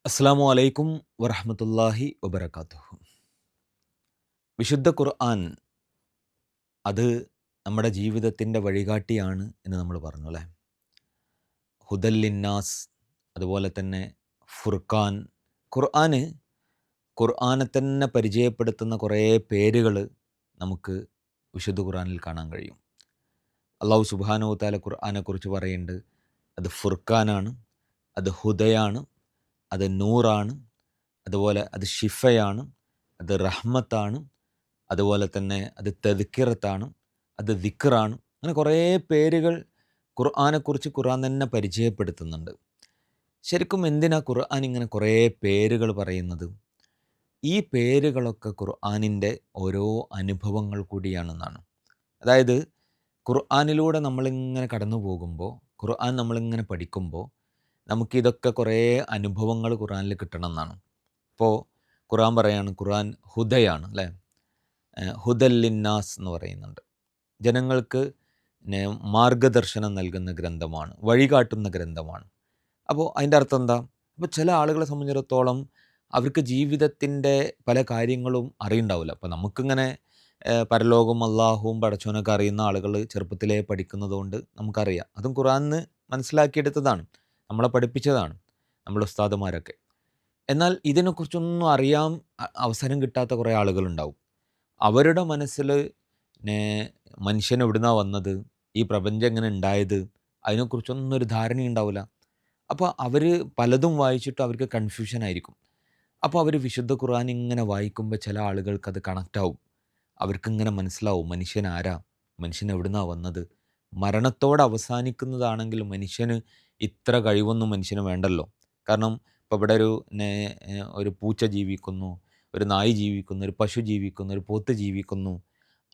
അസ്സാം വലൈക്കും വറഹമത്തല്ലാഹി വബർക്കാത്തുഹു. വിശുദ്ധ ഖുർആൻ അത് നമ്മുടെ ജീവിതത്തിൻ്റെ വഴികാട്ടിയാണ് എന്ന് നമ്മൾ പറഞ്ഞു അല്ലേ. ഹുദല്ലിന്നാസ്, അതുപോലെ തന്നെ ഫുർഖാൻ. ഖുർആന് ഖുർആനെ തന്നെ പരിചയപ്പെടുത്തുന്ന കുറേ പേരുകൾ നമുക്ക് വിശുദ്ധ ഖുർആനിൽ കാണാൻ കഴിയും. അള്ളാഹു സുബ്ഹാനഹു വ തആല ഖുർആനെക്കുറിച്ച് പറയുന്നുണ്ട്, അത് ഫുർഖാനാണ്, അത് ഹുദയാണ്, അത് നൂറാണ്, അതുപോലെ അത് ഷിഫയാണ്, അത് റഹ്മത്താണ്, അതുപോലെ തന്നെ അത് തദ്ക്കിറത്താണ്, അത് ദിക്റാണ്. അങ്ങനെ കുറേ പേരുകൾ ഖുർആനെക്കുറിച്ച് ഖുർആൻ തന്നെ പരിചയപ്പെടുത്തുന്നുണ്ട്. ശരിക്കും എന്തിനാ ഖുർആൻ ഇങ്ങനെ കുറേ പേരുകൾ പറയുന്നത്? ഈ പേരുകളൊക്കെ ഖുർആനിൻ്റെ ഓരോ അനുഭവങ്ങൾ കൂടിയാണെന്നാണ്. അതായത് ഖുർആനിലൂടെ നമ്മളിങ്ങനെ കടന്നു പോകുമ്പോൾ, ഖുർആൻ നമ്മളിങ്ങനെ പഠിക്കുമ്പോൾ നമുക്കിതൊക്കെ കുറേ അനുഭവങ്ങൾ ഖുർആനിൽ കിട്ടണം എന്നാണ്. ഇപ്പോൾ ഖുർആൻ പറയാണ്, ഖുർആൻ ഹുദയാണ് അല്ലേ. ഹുദല്ലിന്നാസ് എന്ന് പറയുന്നുണ്ട്. ജനങ്ങൾക്ക് മാർഗദർശനം നൽകുന്ന ഗ്രന്ഥമാണ്, വഴികാട്ടുന്ന ഗ്രന്ഥമാണ്. അപ്പോൾ അതിൻ്റെ അർത്ഥം എന്താ? അപ്പോൾ ചില ആളുകളെ സംബന്ധിച്ചിടത്തോളം അവർക്ക് ജീവിതത്തിൻ്റെ പല കാര്യങ്ങളും അറിയുണ്ടാവില്ല. അപ്പോൾ നമുക്കിങ്ങനെ പരലോകവും അള്ളാഹുവും പടച്ചോനൊക്കെ അറിയുന്ന ആളുകൾ ചെറുപ്പത്തിലേ പഠിക്കുന്നത് കൊണ്ട് നമുക്കറിയാം. അതും ഖുർആനിന്ന് മനസ്സിലാക്കിയെടുത്തതാണ്, നമ്മളെ പഠിപ്പിച്ചതാണ് നമ്മുടെ ഉസ്താദുമാരൊക്കെ. എന്നാൽ ഇതിനെക്കുറിച്ചൊന്നും അറിയാൻ അവസരം കിട്ടാത്ത കുറേ ആളുകളുണ്ടാവും. അവരുടെ മനസ്സിൽ നെ മനുഷ്യൻ എവിടുന്നാ വന്നത്, ഈ പ്രപഞ്ചം എങ്ങനെ ഉണ്ടായത്, അതിനെക്കുറിച്ചൊന്നും ഒരു ധാരണയുണ്ടാവില്ല. അപ്പോൾ അവർ പലതും വായിച്ചിട്ട് അവർക്ക് കൺഫ്യൂഷൻ ആയിരിക്കും. അപ്പോൾ അവർ വിശുദ്ധ ഖുർആൻ ഇങ്ങനെ വായിക്കുമ്പോൾ ചില ആളുകൾക്ക് അത് കണക്റ്റ് ആവും. അവർക്കിങ്ങനെ മനസ്സിലാവും മനുഷ്യൻ ആരാ, മനുഷ്യൻ എവിടുന്നാ വന്നത്. മരണത്തോടെ അവസാനിക്കുന്നതാണെങ്കിൽ മനുഷ്യന് ഇത്ര കഴിവൊന്നും മനുഷ്യന് വേണ്ടല്ലോ. കാരണം ഇപ്പോൾ ഇവിടെ ഒരു പൂച്ച ജീവിക്കുന്നു, ഒരു നായി ജീവിക്കുന്നു, ഒരു പശു ജീവിക്കുന്നു, ഒരു പോത്ത് ജീവിക്കുന്നു.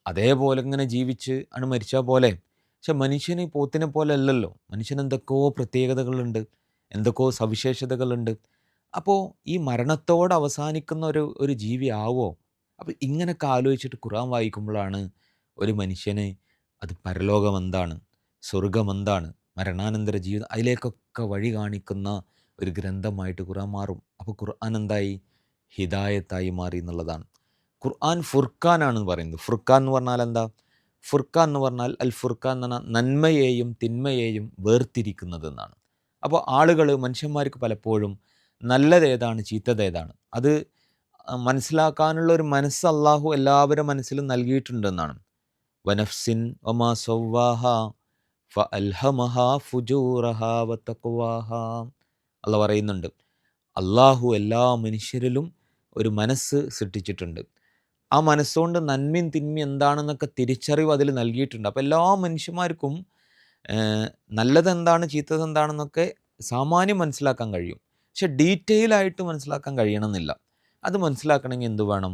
അതേപോലെ ഇങ്ങനെ ജീവിച്ച് ആണ് മരിച്ചാൽ പോലെ. പക്ഷെ മനുഷ്യന് ഈ പോത്തിനെ പോലെ അല്ലല്ലോ. മനുഷ്യന് എന്തൊക്കെയോ പ്രത്യേകതകളുണ്ട്, എന്തൊക്കെയോ സവിശേഷതകളുണ്ട്. അപ്പോൾ ഈ മരണത്തോടെ അവസാനിക്കുന്ന ഒരു ഒരു ജീവി ആവോ? അപ്പോൾ ഇങ്ങനെയൊക്കെ ആലോചിച്ചിട്ട് ഖുർആൻ വായിക്കുമ്പോഴാണ് ഒരു മനുഷ്യന് അത് പരലോകം എന്താണ്, സ്വർഗം എന്താണ്, മരണാനന്തര ജീവിതം, അതിലേക്കൊക്കെ വഴി കാണിക്കുന്ന ഒരു ഗ്രന്ഥമായിട്ട് ഖുർആൻ മാറും. അപ്പോൾ ഖുർആൻ എന്തായി? ഹിദായത്തായി മാറി എന്നുള്ളതാണ്. ഖുർആൻ ഫുർഖാനാണെന്ന് പറയുന്നത്. ഫുർഖാൻ എന്ന് പറഞ്ഞാൽ എന്താ? ഫുർഖാൻ എന്ന് പറഞ്ഞാൽ അൽ ഫുർഖാൻ എന്ന് പറഞ്ഞാൽ നന്മയെയും തിന്മയെയും വേർതിരിക്കുന്നതെന്നാണ്. അപ്പോൾ ആളുകൾ, മനുഷ്യന്മാർക്ക് പലപ്പോഴും നല്ലതേതാണ് ചീത്തതേതാണ് അത് മനസ്സിലാക്കാനുള്ള ഒരു മനസ്സ് അള്ളാഹു എല്ലാവരുടെ മനസ്സിലും നൽകിയിട്ടുണ്ടെന്നാണ്. വനഫ്സിൻ വമാ സവ്വാഹ ഫഅൽഹമഹ ഫുജൂറഹ വതഖ്വാഹ. അള്ളാഹ് പറയുന്നുണ്ട്, അള്ളാഹു എല്ലാ മനുഷ്യരിലും ഒരു മനസ്സ് സൃഷ്ടിച്ചിട്ടുണ്ട്. ആ മനസ്സുകൊണ്ട് നന്മയും തിന്മയും എന്താണെന്നൊക്കെ തിരിച്ചറിവ് അതിൽ നൽകിയിട്ടുണ്ട്. അപ്പോൾ എല്ലാ മനുഷ്യന്മാർക്കും നല്ലതെന്താണ് ചീത്തതെന്താണെന്നൊക്കെ സാമാന്യം മനസ്സിലാക്കാൻ കഴിയും. പക്ഷെ ഡീറ്റെയിൽ ആയിട്ട് മനസ്സിലാക്കാൻ കഴിയണമെന്നില്ല. അത് മനസ്സിലാക്കണമെങ്കിൽ എന്ത് വേണം?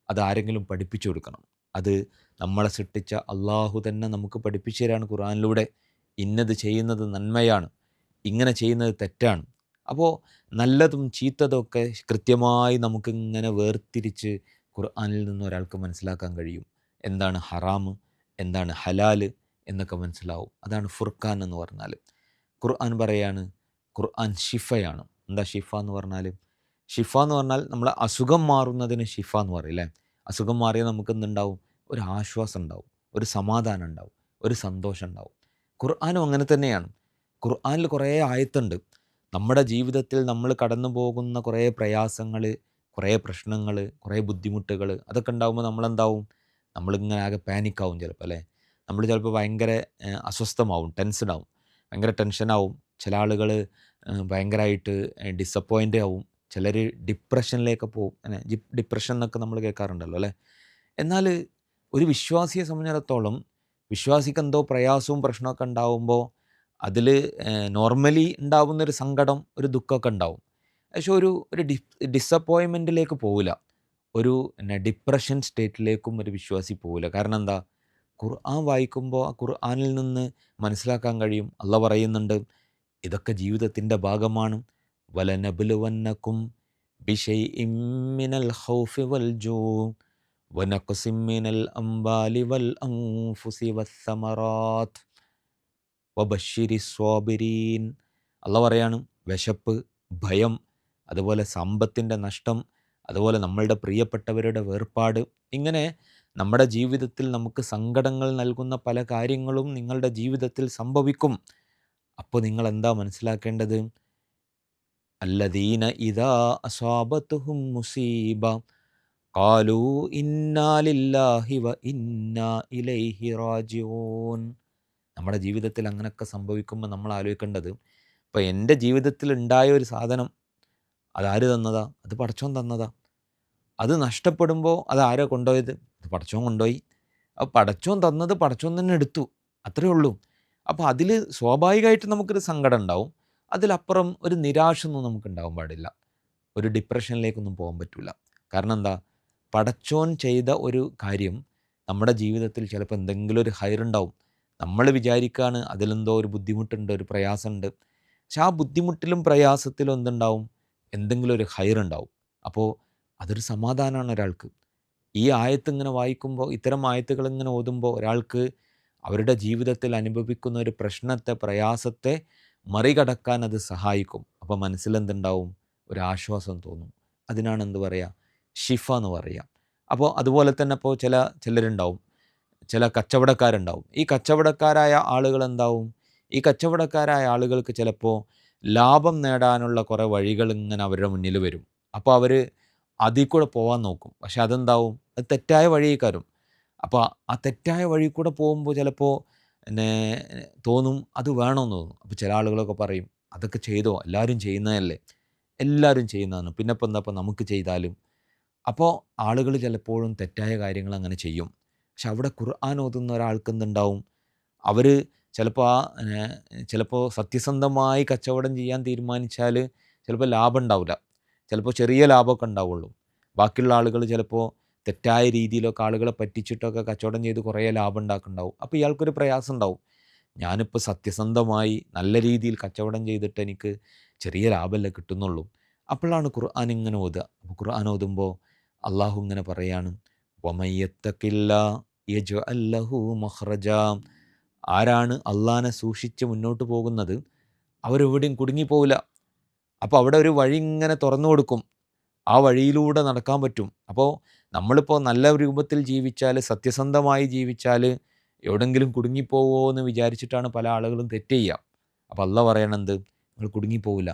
അതാരെങ്കിലും പഠിപ്പിച്ചു കൊടുക്കണം. അത് നമ്മളെ സൃഷ്ടിച്ച അള്ളാഹു തന്നെ നമുക്ക് പഠിപ്പിച്ചു തരാണ് ഖുർആനിലൂടെ. ഇന്നത് ചെയ്യുന്നത് നന്മയാണ്, ഇങ്ങനെ ചെയ്യുന്നത് തെറ്റാണ്. അപ്പോൾ നല്ലതും ചീത്തതും ഒക്കെ കൃത്യമായി നമുക്കിങ്ങനെ വേർതിരിച്ച് ഖുർആനിൽ നിന്ന് ഒരാൾക്ക് മനസ്സിലാക്കാൻ കഴിയും. എന്താണ് ഹറാം, എന്താണ് ഹലാല് എന്നൊക്കെ മനസ്സിലാവും. അതാണ് ഫുർഖാൻ എന്ന് പറഞ്ഞാൽ. ഖുർആൻ പറയാണ്, ഖുർആൻ ഷിഫയാണ്. എന്താ ഷിഫ എന്ന് പറഞ്ഞാൽ? ഷിഫ എന്ന് പറഞ്ഞാൽ നമ്മളെ അസുഖം മാറുന്നതിന് ഷിഫ എന്ന് പറയും അല്ലേ. അസുഖം മാറിയാൽ നമുക്ക് എന്തുണ്ടാവും? ഒരു ആശ്വാസം ഉണ്ടാവും, ഒരു സമാധാനം ഉണ്ടാവും, ഒരു സന്തോഷം ഉണ്ടാവും. ഖുർആനും അങ്ങനെ തന്നെയാണ്. ഖുർആനിൽ കുറേ ആയത്തുണ്ട്. നമ്മുടെ ജീവിതത്തിൽ നമ്മൾ കടന്നു പോകുന്ന കുറേ പ്രയാസങ്ങൾ, കുറേ പ്രശ്നങ്ങൾ, കുറേ ബുദ്ധിമുട്ടുകൾ അതൊക്കെ ഉണ്ടാകുമ്പോൾ നമ്മളെന്താവും? നമ്മളിങ്ങനെ ആകെ പാനിക്കാവും ചിലപ്പോൾ അല്ലേ. നമ്മൾ ചിലപ്പോൾ ഭയങ്കര അസ്വസ്ഥമാവും, ടെൻഷനാവും, ഭയങ്കര ടെൻഷനാവും. ചില ആളുകൾ ഭയങ്കരമായിട്ട് ഡിസപ്പോയിൻ്റ് ആവും. ചിലർ ഡിപ്രഷനിലേക്ക് പോവും. അങ്ങനെ ഡിപ്രഷൻ എന്നൊക്കെ നമ്മൾ കേൾക്കാറുണ്ടല്ലോ അല്ലേ. എന്നാൽ ഒരു വിശ്വാസിയെ സംബന്ധിച്ചിടത്തോളം വിശ്വാസിക്ക് എന്തോ പ്രയാസവും പ്രശ്നമൊക്കെ ഉണ്ടാവുമ്പോൾ അതിൽ നോർമലി ഉണ്ടാവുന്നൊരു സങ്കടം, ഒരു ദുഃഖമൊക്കെ ഉണ്ടാവും. പക്ഷെ ഒരു ഒരു ഡിസപ്പോയിൻമെൻറ്റിലേക്ക് പോവില്ല. ഒരു ഡിപ്രഷൻ സ്റ്റേറ്റിലേക്കും ഒരു വിശ്വാസി പോവില്ല. കാരണം എന്താ? ഖുർആൻ വായിക്കുമ്പോൾ ആ ഖുർആനിൽ നിന്ന് മനസ്സിലാക്കാൻ കഴിയും. അള്ളാഹ് പറയുന്നുണ്ട്, ഇതൊക്കെ ജീവിതത്തിൻ്റെ ഭാഗമാണ്. വലനബ്ലുവന്നക്കും ബിശൈഇം മിനൽ ഖൗഫി വൽ ജൂ വനഖ്സിം മിനൽ അംവാലി വൽ അൻഫുസി വസ്സമറാത്ത് വബശ്ശിരി സ്വാബിരീൻ. അള്ളാഹ് പറയാണ്, വിശപ്പ്, ഭയം, അതുപോലെ സമ്പത്തിൻ്റെ നഷ്ടം, അതുപോലെ നമ്മളുടെ പ്രിയപ്പെട്ടവരുടെ വേർപാട്, ഇങ്ങനെ നമ്മുടെ ജീവിതത്തിൽ നമുക്ക് സങ്കടങ്ങൾ നൽകുന്ന പല കാര്യങ്ങളും നിങ്ങളുടെ ജീവിതത്തിൽ സംഭവിക്കും. അപ്പോൾ നിങ്ങൾ എന്താ മനസ്സിലാക്കേണ്ടത്? അല്ലദീന ഇദാ അസ്വാബത്തുഹും മുസീബ ഖാലൂ ഇന്നാ ലില്ലാഹി വ ഇന്നാ ഇലൈഹി റാജിഊൻ. നമ്മുടെ ജീവിതത്തിൽ അങ്ങനെയൊക്കെ സംഭവിക്കുമ്പോൾ നമ്മൾ ആലോചിക്കേണ്ടത്, ഇപ്പോൾ എൻ്റെ ജീവിതത്തിൽ ഉണ്ടായ ഒരു സാധനം അതാര് തന്നതാ? അത് പടച്ചോൻ തന്നതാ. അത് നഷ്ടപ്പെടുമ്പോൾ അതാരാ കൊണ്ടുപോയത്? അത് പടച്ചോൻ കൊണ്ടുപോയി. അപ്പോൾ പടച്ചോൻ തന്നത് പടച്ചോൻ തന്നെ എടുത്തു. അത്രയേ ഉള്ളൂ. അപ്പോൾ അതിൽ സ്വാഭാവികമായിട്ട് നമുക്കൊരു സങ്കടം ഉണ്ടാവും. അതിലപ്പുറം ഒരു നിരാശയൊന്നും നമുക്കുണ്ടാവാൻ പാടില്ല. ഒരു ഡിപ്രഷനിലേക്കൊന്നും പോകാൻ പറ്റില്ല. കാരണം എന്താ? പടച്ചോൻ ചെയ്ത ഒരു കാര്യം നമ്മുടെ ജീവിതത്തിൽ ചിലപ്പോൾ എന്തെങ്കിലും ഒരു ഹൈറുണ്ടാവും. നമ്മൾ വിചാരിക്കുകയാണ് അതിലെന്തോ ഒരു ബുദ്ധിമുട്ടുണ്ട്, ഒരു പ്രയാസമുണ്ട്. പക്ഷെ ആ ബുദ്ധിമുട്ടിലും പ്രയാസത്തിലും എന്തുണ്ടാവും? എന്തെങ്കിലും ഒരു ഹൈറുണ്ടാവും. അപ്പോൾ അതൊരു സമാധാനമാണ് ഒരാൾക്ക്. ഈ ആയത്ത് ഇങ്ങനെ വായിക്കുമ്പോൾ, ഇത്തരം ആയത്തുകൾ ഇങ്ങനെ ഓതുമ്പോൾ ഒരാൾക്ക് അവരുടെ ജീവിതത്തിൽ അനുഭവിക്കുന്ന ഒരു പ്രശ്നത്തെ, പ്രയാസത്തെ മറികടക്കാൻ അത് സഹായിക്കും. അപ്പോൾ മനസ്സിലെന്തുണ്ടാവും? ഒരു ആശ്വാസം തോന്നും. അതിനാണ് എന്ത് പറയുക? ഷിഫ എന്ന് പറയുക. അപ്പോൾ അതുപോലെ തന്നെ ഇപ്പോൾ ചിലരുണ്ടാവും, ചില കച്ചവടക്കാരുണ്ടാവും. ഈ കച്ചവടക്കാരായ ആളുകൾ എന്താവും? ഈ കച്ചവടക്കാരായ ആളുകൾക്ക് ചിലപ്പോൾ ലാഭം നേടാനുള്ള കുറേ വഴികൾ ഇങ്ങനെ അവരുടെ മുന്നിൽ വരും. അപ്പോൾ അവർ അതിൽ കൂടെ പോകാൻ നോക്കും. പക്ഷെ അതെന്താവും? അത് തെറ്റായ വഴിയേക്കാരും. അപ്പോൾ ആ തെറ്റായ വഴി കൂടെ പോകുമ്പോൾ ചിലപ്പോൾ പിന്നെ തോന്നും അത് വേണമെന്ന് തോന്നും. അപ്പോൾ ചില ആളുകളൊക്കെ പറയും, അതൊക്കെ ചെയ്തോ, എല്ലാവരും ചെയ്യുന്നതല്ലേ, എല്ലാവരും ചെയ്യുന്നതാണ്, പിന്നെ ഇപ്പം എന്താ ഇപ്പം നമുക്ക് ചെയ്താലും. അപ്പോൾ ആളുകൾ ചിലപ്പോഴും തെറ്റായ കാര്യങ്ങൾ അങ്ങനെ ചെയ്യും. പക്ഷെ അവിടെ ഖുർആൻ ഓതുന്ന ഒരാൾക്ക് എന്തുണ്ടാവും? അവർ ചിലപ്പോൾ ചിലപ്പോൾ സത്യസന്ധമായി കച്ചവടം ചെയ്യാൻ തീരുമാനിച്ചാൽ ചിലപ്പോൾ ലാഭം ഉണ്ടാവില്ല. ചിലപ്പോൾ ചെറിയ ലാഭമൊക്കെ ഉണ്ടാവുള്ളൂ. ബാക്കിയുള്ള ആളുകൾ ചിലപ്പോൾ തെറ്റായ രീതിയിലൊക്കെ ആളുകളെ പറ്റിച്ചിട്ടൊക്കെ കച്ചവടം ചെയ്ത് കുറേ ലാഭം ഉണ്ടാക്കുന്നുണ്ടാവും. അപ്പോൾ ഇയാൾക്കൊരു പ്രയാസം ഉണ്ടാവും. ഞാനിപ്പോൾ സത്യസന്ധമായി നല്ല രീതിയിൽ കച്ചവടം ചെയ്തിട്ട് എനിക്ക് ചെറിയ ലാഭമല്ലേ കിട്ടുന്നുള്ളൂ. അപ്പോഴാണ് ഖുർആൻ ഇങ്ങനെ ഓതുക. അപ്പോൾ ഖുർആൻ ഓതുമ്പോൾ അള്ളാഹു ഇങ്ങനെ പറയാണ്, വമയ്യത്തക്കില്ല യജ്അൽ ലഹു മഖ്റജ. ആരാണ് അള്ളാഹനെ സൂക്ഷിച്ച് മുന്നോട്ട് പോകുന്നത് അവരെവിടെയും കുടുങ്ങിപ്പോവില്ല. അപ്പോൾ അവിടെ ഒരു വഴി ഇങ്ങനെ തുറന്നു കൊടുക്കും. ആ വഴിയിലൂടെ നടക്കാൻ പറ്റും. അപ്പോൾ നമ്മളിപ്പോൾ നല്ല രൂപത്തിൽ ജീവിച്ചാൽ, സത്യസന്ധമായി ജീവിച്ചാൽ എവിടെയെങ്കിലും കുടുങ്ങിപ്പോവോ എന്ന് വിചാരിച്ചിട്ടാണ് പല ആളുകളും തെറ്റ് ചെയ്യുക. അപ്പോൾ അള്ളാഹ് പറയണത് നിങ്ങൾ കുടുങ്ങിപ്പോവില്ല.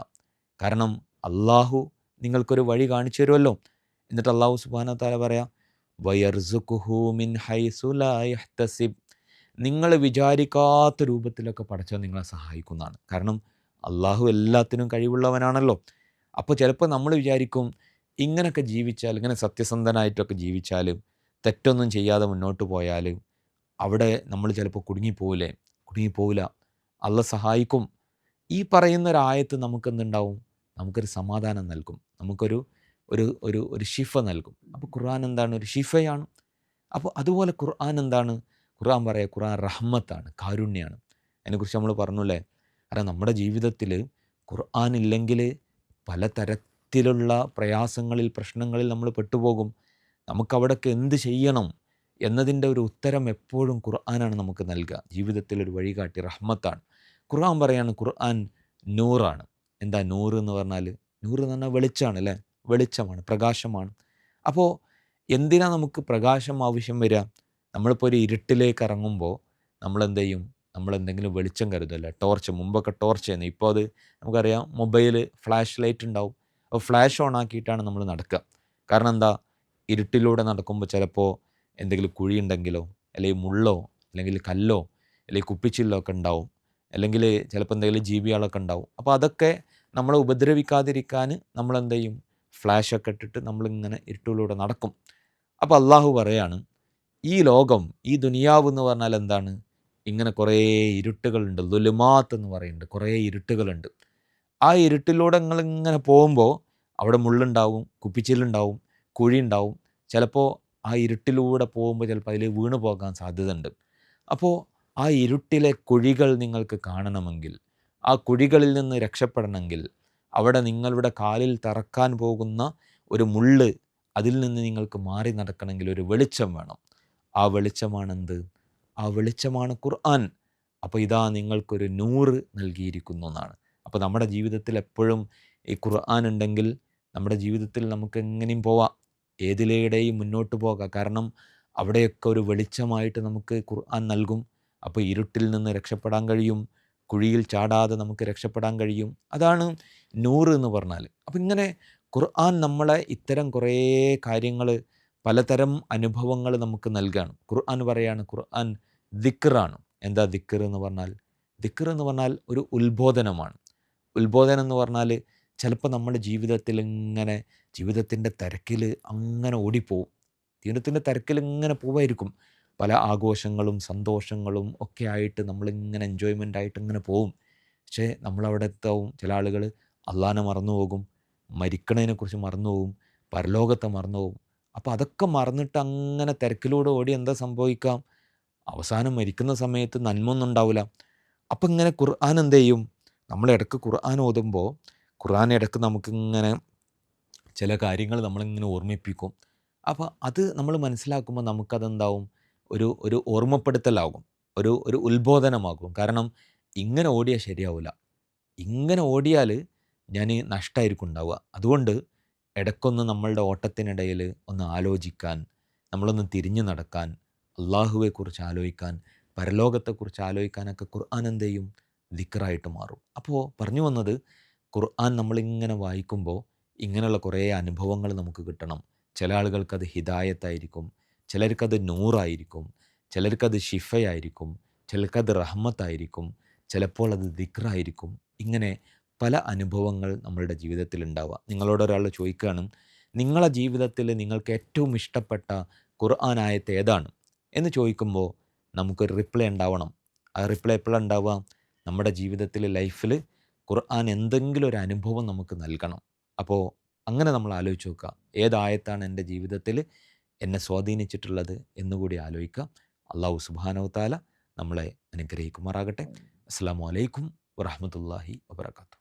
കാരണം അള്ളാഹു നിങ്ങൾക്കൊരു വഴി കാണിച്ചു തരുമല്ലോ. എന്നിട്ട് അള്ളാഹു സുബ്ഹാനഹു വ തആല പറയാം, വയർസുഖുഹു മിൻ ഹൈസു ലാ യഹ്തസിബ്. നിങ്ങൾ വിചാരിക്കാത്ത രൂപത്തിലൊക്കെ പടച്ചവൻ നിങ്ങളെ സഹായിക്കുന്നതാണ്. കാരണം അള്ളാഹു എല്ലാത്തിനും കഴിവുള്ളവനാണല്ലോ. അപ്പോൾ ചിലപ്പോൾ നമ്മൾ വിചാരിക്കും ഇങ്ങനെയൊക്കെ ജീവിച്ചാൽ, ഇങ്ങനെ സത്യസന്ധനായിട്ടൊക്കെ ജീവിച്ചാൽ, തെറ്റൊന്നും ചെയ്യാതെ മുന്നോട്ട് പോയാൽ അവിടെ നമ്മൾ ചിലപ്പോൾ കുടുങ്ങിപ്പോവില്ലേ? കുടുങ്ങിപ്പോവില്ല. അള്ളാഹ് സഹായിക്കും. ഈ പറയുന്നൊരായത്ത് നമുക്കെന്തുണ്ടാവും? നമുക്കൊരു സമാധാനം നൽകും. നമുക്കൊരു ഒരു ഒരു ഒരു ഷിഫ നൽകും. അപ്പോൾ ഖുർആൻ എന്താണ്? ഒരു ഷിഫയാണ്. അപ്പോൾ അതുപോലെ ഖുർആൻ എന്താണ്? ഖുർആൻ പറയുക, ഖുർആൻ റഹ്മത്താണ്, കാരുണ്യമാണ്. അതിനെക്കുറിച്ച് നമ്മൾ പറഞ്ഞൂല്ലേ? കാരണം നമ്മുടെ ജീവിതത്തിൽ ഖുർആൻ ഇല്ലെങ്കിൽ പലതരത്തിലുള്ള പ്രയാസങ്ങളിൽ, പ്രശ്നങ്ങളിൽ നമ്മൾ പെട്ടുപോകും. നമുക്കവിടെയൊക്കെ എന്ത് ചെയ്യണം എന്നതിൻ്റെ ഒരു ഉത്തരം എപ്പോഴും ഖുർആനാണ് നമുക്ക് നൽകുക. ജീവിതത്തിലൊരു വഴികാട്ടി, റഹ്മത്താണ്. ഖുർആൻ പറയാണ്, ഖുർആൻ നൂറാണ്. എന്താ നൂറ് എന്ന് പറഞ്ഞാൽ? നൂറ് എന്ന് പറഞ്ഞാൽ വെളിച്ചമാണ് അല്ലേ? വെളിച്ചമാണ്, പ്രകാശമാണ്. അപ്പോൾ എന്തിനാ നമുക്ക് പ്രകാശം ആവശ്യം വരിക? നമ്മളിപ്പോൾ ഒരു ഇരുട്ടിലേക്ക് ഇറങ്ങുമ്പോൾ നമ്മളെന്ത് ചെയ്യും? നമ്മളെന്തെങ്കിലും വെളിച്ചം കരുതല്ലേ? ടോർച്ച്. മുമ്പൊക്കെ ടോർച്ചായിരുന്നു. ഇപ്പോൾ അത് നമുക്കറിയാം, മൊബൈൽ ഫ്ലാഷ് ലൈറ്റ് ഉണ്ടാവും. അപ്പോൾ ഫ്ലാഷ് ഓൺ ആക്കിയിട്ടാണ് നമ്മൾ നടക്കുക. കാരണം എന്താ? ഇരുട്ടിലൂടെ നടക്കുമ്പോൾ ചിലപ്പോൾ എന്തെങ്കിലും കുഴിയുണ്ടെങ്കിലോ, അല്ലെങ്കിൽ മുള്ളോ, അല്ലെങ്കിൽ കല്ലോ, അല്ലെങ്കിൽ കുപ്പിച്ചില്ലോ ഒക്കെ ഉണ്ടാവും. അല്ലെങ്കിൽ ചിലപ്പോൾ എന്തെങ്കിലും ജീവികളൊക്കെ ഉണ്ടാവും. അപ്പോൾ അതൊക്കെ നമ്മളെ ഉപദ്രവിക്കാതിരിക്കാൻ നമ്മളെന്ത് ചെയ്യും? ഫ്ലാഷൊക്കെ ഇട്ടിട്ട് നമ്മളിങ്ങനെ ഇരുട്ടിലൂടെ നടക്കും. അപ്പോൾ അള്ളാഹു പറയാണ്, ഈ ലോകം, ഈ ദുനിയാവ് എന്ന് പറഞ്ഞാൽ എന്താണ്? ഇങ്ങനെ കുറേ ഇരുട്ടുകളുണ്ട്. ദുലുമാത്ത് എന്ന് പറയുന്നുണ്ട്. കുറേ ഇരുട്ടുകളുണ്ട്. ആ ഇരുട്ടിലൂടെ നിങ്ങളിങ്ങനെ പോകുമ്പോൾ അവിടെ മുള്ളുണ്ടാവും, കുപ്പിച്ചില്ലുണ്ടാവും, കുഴിയുണ്ടാവും. ചിലപ്പോൾ ആ ഇരുട്ടിലൂടെ പോകുമ്പോൾ ചിലപ്പോൾ അതിൽ വീണ് പോകാൻ സാധ്യതയുണ്ട്. അപ്പോൾ ആ ഇരുട്ടിലെ കുഴികൾ നിങ്ങൾക്ക് കാണണമെങ്കിൽ, ആ കുഴികളിൽ നിന്ന് രക്ഷപ്പെടണമെങ്കിൽ, അവിടെ നിങ്ങളുടെ കാലിൽ തറക്കാൻ പോകുന്ന ഒരു മുള്ള്, അതിൽ നിന്ന് നിങ്ങൾക്ക് മാറി നടക്കണമെങ്കിൽ ഒരു വെളിച്ചം വേണം. ആ വെളിച്ചമാണെന്ത്? ആ വെളിച്ചമാണ് ഖുർആൻ. അപ്പോൾ ഇതാ നിങ്ങൾക്കൊരു നൂറ് നൽകിയിരിക്കുന്നു എന്നാണ്. അപ്പോൾ നമ്മുടെ ജീവിതത്തിൽ എപ്പോഴും ഈ ഖുർആൻ ഉണ്ടെങ്കിൽ നമ്മുടെ ജീവിതത്തിൽ നമുക്ക് എങ്ങനെയും പോവാം, ഏതിലൂടെയും മുന്നോട്ട് പോകാം. കാരണം അവിടെയൊക്കെ ഒരു വെളിച്ചമായിട്ട് നമുക്ക് ഖുർആൻ നൽകും. അപ്പോൾ ഇരുട്ടിൽ നിന്ന് രക്ഷപ്പെടാൻ കഴിയും, കുഴിയിൽ ചാടാതെ നമുക്ക് രക്ഷപ്പെടാൻ കഴിയും. അതാണ് നൂറ് എന്ന് പറഞ്ഞാൽ. അപ്പോൾ ഇങ്ങനെ ഖുർആൻ നമ്മളെ ഇത്തരം കുറേ കാര്യങ്ങൾ, പലതരം അനുഭവങ്ങൾ നമുക്ക് നൽകുകയാണ്. ഖുർആൻ പറയാണ്, ഖുർആൻ ദിക്റാണ്. എന്താ ദിക്ർ എന്ന് പറഞ്ഞാൽ? ദിക്ർ എന്ന് പറഞ്ഞാൽ ഒരു ഉത്ബോധനമാണ്. ഉത്ബോധനം എന്ന് പറഞ്ഞാൽ ചിലപ്പോൾ നമ്മുടെ ജീവിതത്തിൽ ഇങ്ങനെ ജീവിതത്തിൻ്റെ തിരക്കിൽ അങ്ങനെ ഓടിപ്പോവും. ജീവിതത്തിൻ്റെ തിരക്കിൽ ഇങ്ങനെ പോവായിരിക്കും. പല ആഘോഷങ്ങളും സന്തോഷങ്ങളും ഒക്കെ ആയിട്ട് നമ്മളിങ്ങനെ എൻജോയ്മെൻ്റ് ആയിട്ട് ഇങ്ങനെ പോവും. പക്ഷേ നമ്മളവിടെ എത്താവും, ചില ആളുകൾ അള്ളാനെ മറന്നു പോകും, മരിക്കണതിനെക്കുറിച്ച് മറന്നു പോകും, പരലോകത്തെ മറന്നു പോകും. അപ്പോൾ അതൊക്കെ മറന്നിട്ട് അങ്ങനെ തിരക്കിലൂടെ ഓടി എന്താ സംഭവിക്കാം? അവസാനം മരിക്കുന്ന സമയത്ത് നന്മൊന്നും ഉണ്ടാവില്ല. അപ്പം ഇങ്ങനെ ഖുർആൻ എന്ത് ചെയ്യും? നമ്മൾ ഇടയ്ക്ക് ഖുർആൻ ഓതുമ്പോൾ ഖുർആൻ ഇടയ്ക്ക് നമുക്കിങ്ങനെ ചില കാര്യങ്ങൾ നമ്മളിങ്ങനെ ഓർമ്മിപ്പിക്കും. അപ്പോൾ അത് നമ്മൾ മനസ്സിലാക്കുമ്പോൾ നമുക്കതെന്താവും? ഒരു ഒരു ഓർമ്മപ്പെടുത്തലാകും, ഒരു ഒരു ഉത്ബോധനമാകും. കാരണം ഇങ്ങനെ ഓടിയാൽ ശരിയാവില്ല. ഇങ്ങനെ ഓടിയാൽ ഞാൻ നഷ്ടമായിരിക്കും ഉണ്ടാവുക. അതുകൊണ്ട് ഇടയ്ക്കൊന്ന് നമ്മളുടെ ഓട്ടത്തിനിടയിൽ ഒന്ന് ആലോചിക്കാൻ, നമ്മളൊന്ന് തിരിഞ്ഞു നടക്കാൻ, അള്ളാഹുവെക്കുറിച്ച് ആലോചിക്കാൻ, പരലോകത്തെക്കുറിച്ച് ആലോചിക്കാനൊക്കെ ഖുർആൻ എന്ത് ചെയ്യും? ദിക്റായിട്ട് മാറും. അപ്പോൾ പറഞ്ഞു വന്നത്, ഖുർആൻ നമ്മളിങ്ങനെ വായിക്കുമ്പോൾ ഇങ്ങനെയുള്ള കുറേ അനുഭവങ്ങൾ നമുക്ക് കിട്ടണം. ചില ആളുകൾക്കത് ഹിദായത്തായിരിക്കും, ചിലർക്കത് നൂറായിരിക്കും, ചിലർക്കത് ഷിഫയായിരിക്കും, ചിലർക്കത് റഹ്മത്തായിരിക്കും, ചിലപ്പോൾ അത് ദിക്റായിരിക്കും. ഇങ്ങനെ പല അനുഭവങ്ങൾ നമ്മളുടെ ജീവിതത്തിൽ ഉണ്ടാവുക. നിങ്ങളോട് ഒരാൾ ചോദിക്കുകയാണ്, നിങ്ങളെ ജീവിതത്തിൽ നിങ്ങൾക്ക് ഏറ്റവും ഇഷ്ടപ്പെട്ട ഖുർആൻ ആയത്ത് ഏതാണ് എന്ന് ചോദിക്കുമ്പോൾ നമുക്കൊരു റിപ്ലൈ ഉണ്ടാവണം. ആ റിപ്ലൈ എപ്പോഴാണ് ഉണ്ടാവുക? നമ്മുടെ ജീവിതത്തിൽ ലൈഫിൽ ഖുർആൻ എന്തെങ്കിലും ഒരു അനുഭവം നമുക്ക് നൽകണം. അപ്പോൾ അങ്ങനെ നമ്മൾ ആലോചിച്ച് നോക്കുക, ഏതായത്താണ് എൻ്റെ ജീവിതത്തിൽ എന്നെ സ്വാധീനിച്ചിട്ടുള്ളത് എന്നുകൂടി ആലോചിക്കുക. അള്ളാഹു സുബ്ഹാനഹു വ തആല നമ്മളെ അനുഗ്രഹിക്കുമാറാകട്ടെ. അസ്സലാമു അലൈക്കും വറഹ്മത്തുള്ളാഹി വബറകാതുഹു.